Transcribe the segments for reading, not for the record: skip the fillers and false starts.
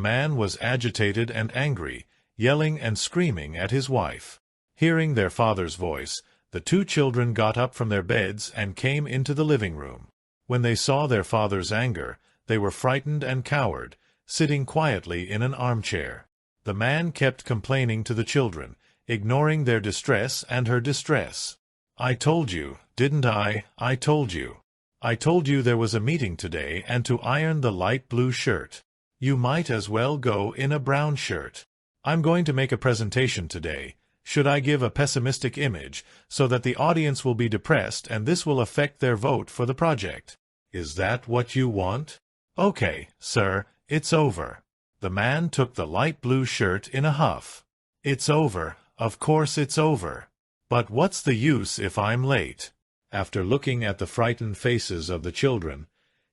man was agitated and angry, yelling and screaming at his wife. Hearing their father's voice, the two children got up from their beds and came into the living room. When they saw their father's anger, they were frightened and cowed, sitting quietly in an armchair. The man kept complaining to the children, ignoring their distress and her distress. "I told you, didn't I? I told you. I told you there was a meeting today and to iron the light blue shirt. You might as well go in a brown shirt. I'm going to make a presentation today. Should I give a pessimistic image, so that the audience will be depressed and this will affect their vote for the project? Is that what you want? Okay, sir, it's over." The man took the light blue shirt in a huff. "It's over, of course it's over. But what's the use if I'm late?" After looking at the frightened faces of the children,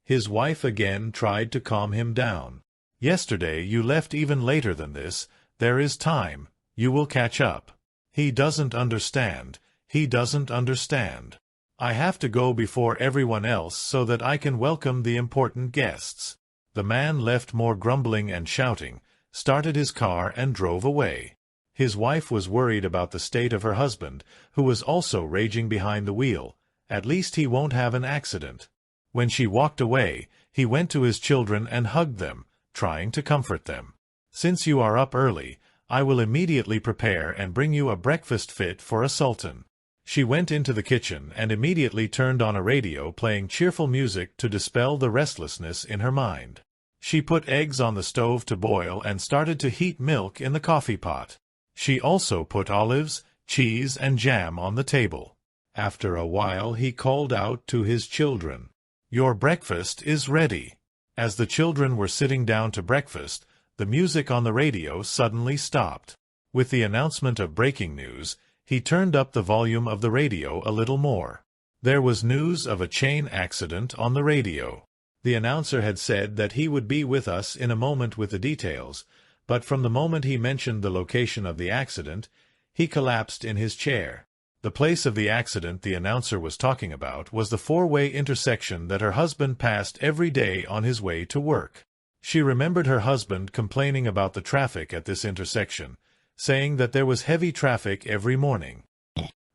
his wife again tried to calm him down. "Yesterday you left even later than this. There is time. You will catch up. He doesn't understand. He doesn't understand. I have to go before everyone else so that I can welcome the important guests." The man left more grumbling and shouting, started his car and drove away. His wife was worried about the state of her husband, who was also raging behind the wheel. At least he won't have an accident. When she walked away, he went to his children and hugged them, trying to comfort them. "Since you are up early, I will immediately prepare and bring you a breakfast fit for a sultan." She went into the kitchen and immediately turned on a radio playing cheerful music to dispel the restlessness in her mind. She put eggs on the stove to boil and started to heat milk in the coffee pot. She also put olives, cheese, and jam on the table. After a while he called out to his children, "Your breakfast is ready." As the children were sitting down to breakfast, the music on the radio suddenly stopped. With the announcement of breaking news, he turned up the volume of the radio a little more. There was news of a chain accident on the radio. The announcer had said that he would be with us in a moment with the details, but from the moment he mentioned the location of the accident, he collapsed in his chair. The place of the accident the announcer was talking about was the four-way intersection that her husband passed every day on his way to work. She remembered her husband complaining about the traffic at this intersection, saying that there was heavy traffic every morning.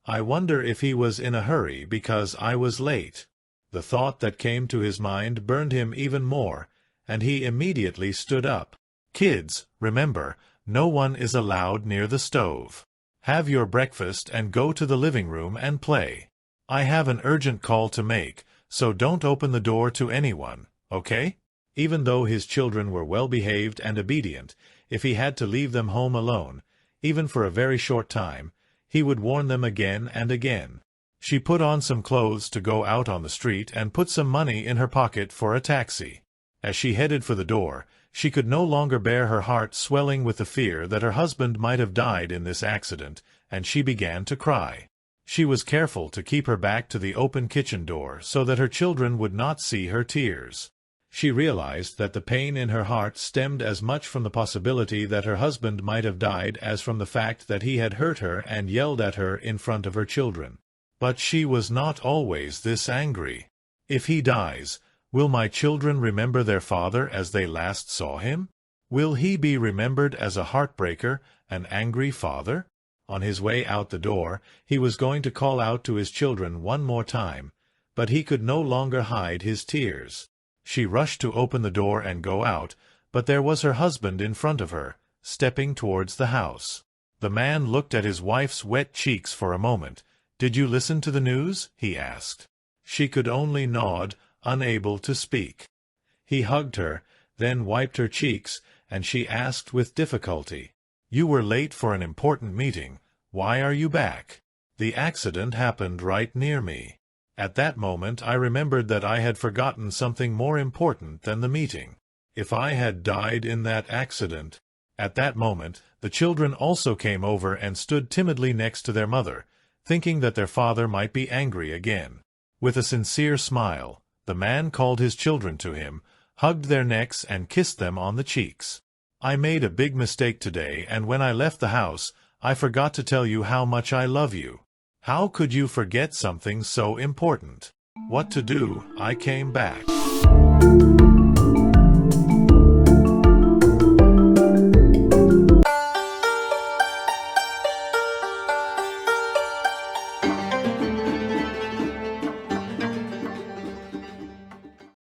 "I wonder if he was in a hurry because I was late." The thought that came to his mind burned him even more, and he immediately stood up. "Kids, remember, no one is allowed near the stove. Have your breakfast and go to the living room and play. I have an urgent call to make, so don't open the door to anyone, okay?" Even though his children were well-behaved and obedient, if he had to leave them home alone, even for a very short time, he would warn them again and again. She put on some clothes to go out on the street and put some money in her pocket for a taxi. As she headed for the door, she could no longer bear her heart swelling with the fear that her husband might have died in this accident, and she began to cry. She was careful to keep her back to the open kitchen door so that her children would not see her tears. She realized that the pain in her heart stemmed as much from the possibility that her husband might have died as from the fact that he had hurt her and yelled at her in front of her children. But she was not always this angry. "If he dies, will my children remember their father as they last saw him? Will he be remembered as a heartbreaker, an angry father?" On his way out the door, he was going to call out to his children one more time, but he could no longer hide his tears. She rushed to open the door and go out, but there was her husband in front of her, stepping towards the house. The man looked at his wife's wet cheeks for a moment. "Did you listen to the news?" he asked. She could only nod, unable to speak. He hugged her, then wiped her cheeks, and she asked with difficulty, "You were late for an important meeting. Why are you back?" "The accident happened right near me. At that moment I remembered that I had forgotten something more important than the meeting. If I had died in that accident—" At that moment the children also came over and stood timidly next to their mother, thinking that their father might be angry again. With a sincere smile, the man called his children to him, hugged their necks and kissed them on the cheeks. "I made a big mistake today, and when I left the house, I forgot to tell you how much I love you." "How could you forget something so important?" "What to do, I came back."